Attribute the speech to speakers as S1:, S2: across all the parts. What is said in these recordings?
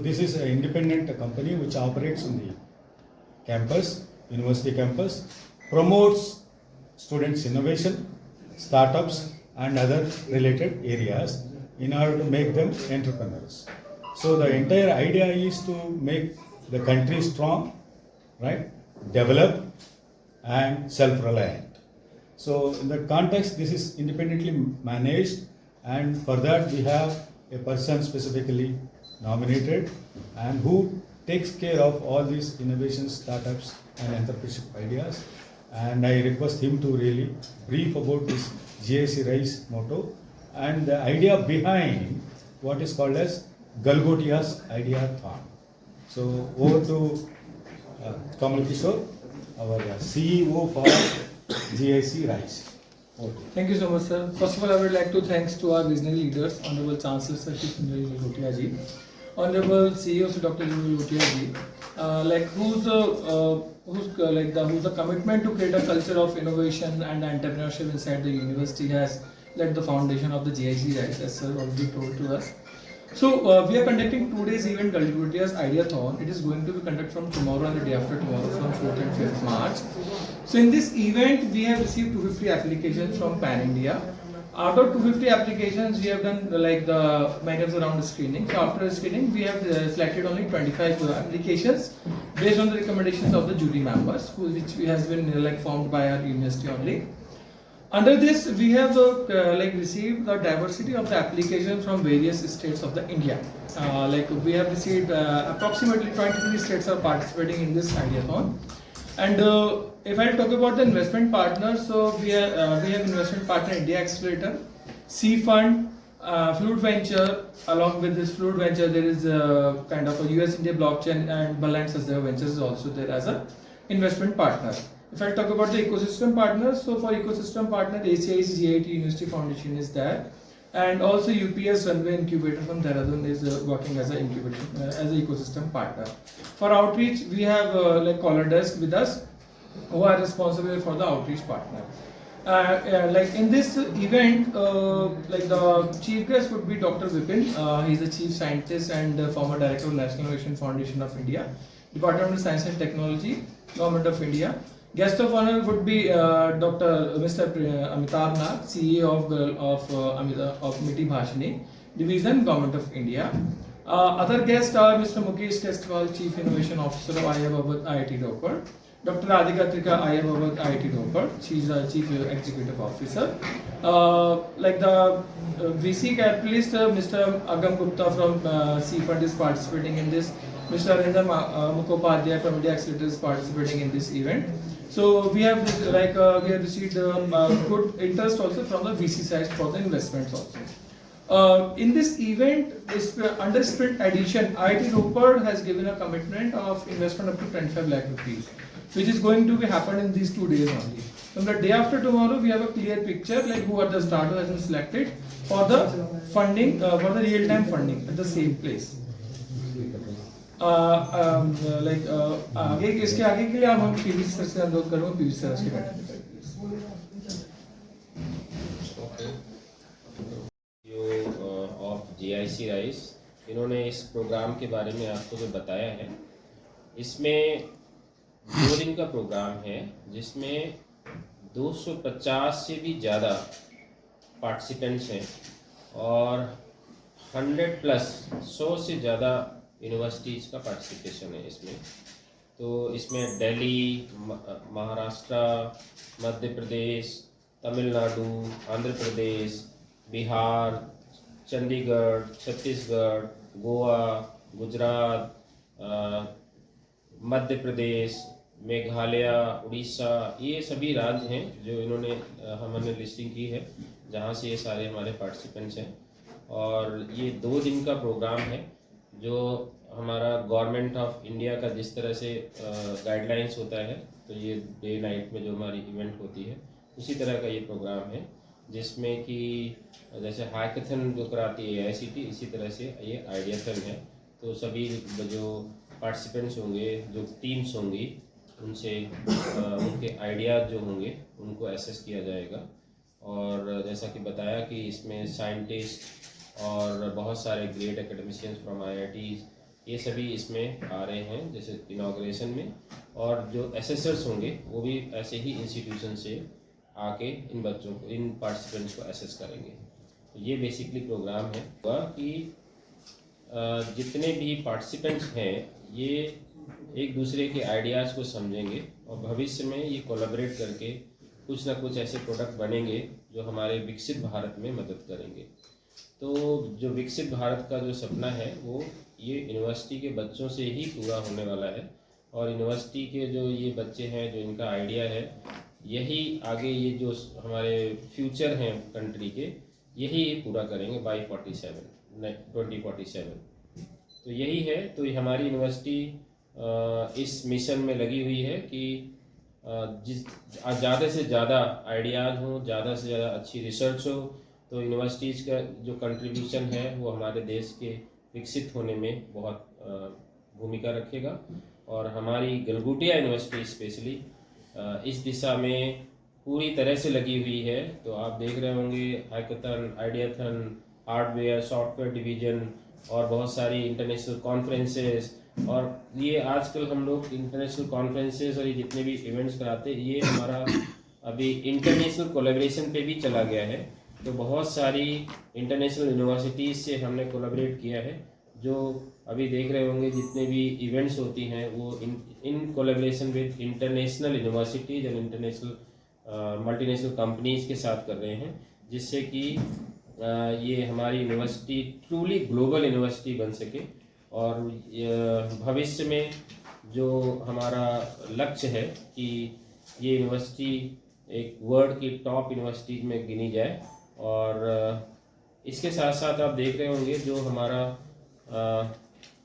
S1: this is an independent company which operates in the campus, university campus, promotes students' innovation, startups, and other related areas in order to make them entrepreneurs. So the entire idea is to make the country strong, right, develop, and self-reliant. So in that context, this is independently managed, and for that we have a person specifically nominated and who takes care of all these innovations, startups, and entrepreneurship ideas. And I request him to really brief about this GIC Rise motto and the idea behind what is called as Galgotia's Ideathon. So over to Kamal Kishore, our CEO for GIC Rise.
S2: Thank you so much, sir. First of all, I would like to thanks to our visionary leaders, Honorable Chancellor Sir Sundari Galgotia ji, Honorable CEO Sir Dr. Galgotia ji, who's the commitment to create a culture of innovation and entrepreneurship inside the university has led the foundation of the GIC Rise, as sir already told to us. So we are conducting 2 days event Galgotia's Ideathon. It is going to be conducted from tomorrow and the day after tomorrow, from 4th and 5th March. So in this event, we have received 250 applications from Pan India. Out of 250 applications, we have done the many of the round screening. So after screening, we have selected only 25 applications based on the recommendations of the jury members, which has been formed by our university only. Under this, we have received the diversity of the applications from various states of the India. We have received approximately 23 states are participating in this Ideathon. And if I talk about the investment partners, so we have investment partner India Accelerator, C Fund, Fluid Venture. Along with this Fluid Venture, there is a kind of a US India blockchain, and Balance Sasdeva Ventures is also there as a investment partner. If I talk about the ecosystem partners, so for ecosystem partner, ACI's GIT University Foundation is there, and also UPS Runway Incubator from Dehradun is working as an incubation as an ecosystem partner. For outreach, we have Caller Desk with us, who are responsible for the outreach partner. In this event, the chief guest would be Dr. Vipin. He is the chief scientist and former director of National Innovation Foundation of India, Department of Science and Technology, Government of India. Guest of honor would be Mr. Amitabh Nag, CEO of MITI Bhashini Division, Government of India. Other guests are Mr. Mukesh Kestwal, Chief Innovation Officer of IIM IIT Ropar, Dr. Radhika Trika, IIM IIT Ropar, she is the Chief Executive Officer. The VC capitalist, Mr. Agam Gupta from C Fund is participating in this. Mr. Arindam Mukhopadhyay from India Accelerator is participating in this event. So we have received good interest also from the VC side for the investments also. In this event, under Sprint Edition, IIT Ropar has given a commitment of investment up to 25 lakh rupees, which is going to be happen in these 2 days only. From the day after tomorrow, we have a clear picture who are the starters has been selected for the funding, for the real-time funding at the same place. इसके आगे के लिए हम PV sir से अनुरोध करूंगा, PV sir से
S3: of GIC rice, इन्होंने इस प्रोग्राम के बारे में आपको जो बताया है, इसमें 2 दिन का प्रोग्राम है जिसमें 250 से भी ज़्यादा पार्टिसिपेंट्स हैं और 100 से ज़्यादा यूनिवर्सिटीज़ का पार्टिसिपेशन है इसमें। तो इसमें दिल्ली, महाराष्ट्र, मध्य प्रदेश, तमिलनाडु, आंध्र प्रदेश, बिहार, चंडीगढ़, छत्तीसगढ़, गोवा, गुजरात, मध्य प्रदेश, मेघालय, उड़ीसा, ये सभी राज्य हैं जो इन्होंने हमने लिस्टिंग की है, जहाँ से ये सारे हमारे पार्टिसिपेंट्स हैं। और ये 2 दिन का प्रोग्राम है जो हमारा गवर्नमेंट ऑफ इंडिया का जिस तरह से गाइडलाइंस होता है, तो ये डे नाइट में जो हमारी इवेंट होती है उसी तरह का ये प्रोग्राम है, जिसमें कि जैसे हैकाथन जो कराती है AICTE, इसी तरह से ये आइडियाथन है। तो सभी जो पार्टिसिपेंट्स होंगे, जो टीम्स होंगी, उनसे उनके आइडियाज़ जो होंगे उनको एसेस किया जाएगा। और जैसा कि बताया कि इसमें साइंटिस्ट और बहुत सारे ग्रेट एकेडमिशियंस फ्रॉम IITs ये सभी इसमें आ रहे हैं जैसे इनाग्रेशन में, और जो एसेसर्स होंगे वो भी ऐसे ही इंस्टीट्यूशन से आके इन बच्चों को, इन पार्टिसिपेंट्स को असेस करेंगे। तो ये बेसिकली प्रोग्राम है कि जितने भी पार्टिसिपेंट्स हैं ये एक दूसरे के आइडियाज़ को समझेंगे और भविष्य में ये कोलैबोरेट करके कुछ ना कुछ ऐसे प्रोडक्ट बनेंगे जो हमारे विकसित भारत में मदद करेंगे। तो जो विकसित भारत का जो सपना है वो ये यूनिवर्सिटी के बच्चों से ही पूरा होने वाला है, और यूनिवर्सिटी के जो ये बच्चे हैं, जो इनका आइडिया है, यही आगे ये जो हमारे फ्यूचर हैं कंट्री के, यही पूरा करेंगे बाई 2047। तो यही है। तो ये हमारी यूनिवर्सिटी इस मिशन में लगी हुई है कि ज़्यादा से ज़्यादा आइडियाज़ हों, ज़्यादा से ज़्यादा अच्छी रिसर्च हो, तो यूनिवर्सिटीज़ का जो कंट्रीब्यूशन है वो हमारे देश के विकसित होने में बहुत भूमिका रखेगा। और हमारी गलगोटिया यूनिवर्सिटी स्पेशली इस दिशा में पूरी तरह से लगी हुई है। तो आप देख रहे होंगे hackathon, ideathon, hardware, software division और बहुत सारी इंटरनेशनल कॉन्फ्रेंसेस, और ये आजकल हम लोग इंटरनेशनल कॉन्फ्रेंसेस और ये जितने भी इवेंट्स कराते हैं ये हमारा अभी इंटरनेशनल कोलैबोरेशन पे भी चला गया है। तो बहुत सारी इंटरनेशनल यूनिवर्सिटीज़ से हमने कोलैबोरेट किया है, जो अभी देख रहे होंगे जितने भी इवेंट्स होती हैं वो in collaboration with international universities and international multinational companies के साथ कर रहे हैं, जिससे कि ये हमारी यूनिवर्सिटी ट्रूली ग्लोबल यूनिवर्सिटी बन सके। और भविष्य में जो हमारा लक्ष्य है कि ये यूनिवर्सिटी एक वर्ल्ड की टॉप यूनिवर्सिटीज में गिनी जाए। और इसके साथ साथ आप देख रहे होंगे जो हमारा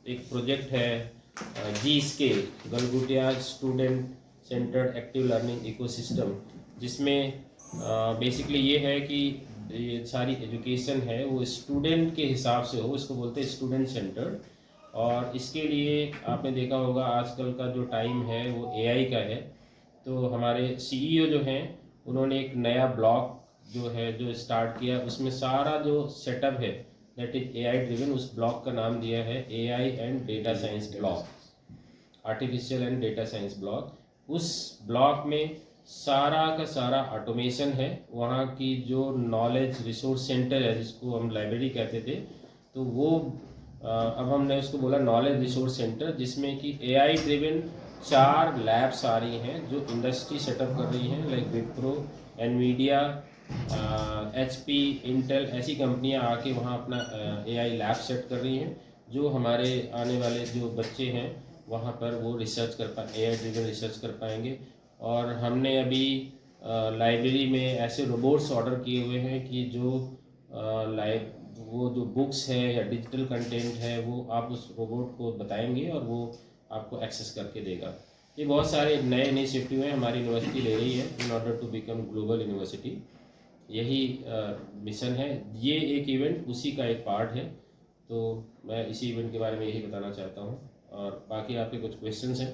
S3: एक प्रोजेक्ट है G-Scale, Galgotia student centred active learning ecosystem, जिसमें बेसिकली ये है कि ये सारी एजुकेशन है वो स्टूडेंट के हिसाब से हो, इसको बोलते हैं स्टूडेंट सेंटर्ड। और इसके लिए आपने देखा होगा आजकल का जो टाइम है वो AI का है। तो हमारे CEO जो हैं उन्होंने एक नया ब्लॉक जो है जो स्टार्ट किया, उसमें सारा जो सेटअप है दैट इज AI ड्रिवन, उस ब्लॉक का नाम दिया है AI and data science block, artificial and data science block. उस ब्लॉक में सारा का सारा ऑटोमेशन है। वहाँ की जो नॉलेज रिसोर्स सेंटर है जिसको हम लाइब्रेरी कहते थे, तो वो अब हमने उसको बोला नॉलेज रिसोर्स सेंटर, जिसमें कि AI ड्रिवन 4 लैब्स आ रही हैं जो इंडस्ट्री सेटअप कर रही हैं, like Wipro, Nvidia, HP, Intel, ऐसी कंपनियां आके वहाँ अपना AI लैब सेट कर रही हैं, जो हमारे आने वाले जो बच्चे हैं वहाँ पर वो रिसर्च कर AI ड्रिवन रिसर्च कर पाएंगे। और हमने अभी लाइब्रेरी में ऐसे रोबोट्स ऑर्डर किए हुए हैं कि जो वो जो बुक्स है या डिजिटल कंटेंट है वो आप उस रोबोट को बताएंगे और वो आपको एक्सेस करके देगा। ये बहुत सारे नए इनिशिएटिव हैं हमारी यूनिवर्सिटी ले रही है in order to become global university. यही मिशन है। ये एक इवेंट उसी का एक पार्ट है। तो मैं इसी इवेंट के बारे में यही बताना चाहता हूँ, और बाकी आपके कुछ क्वेश्चंस हैं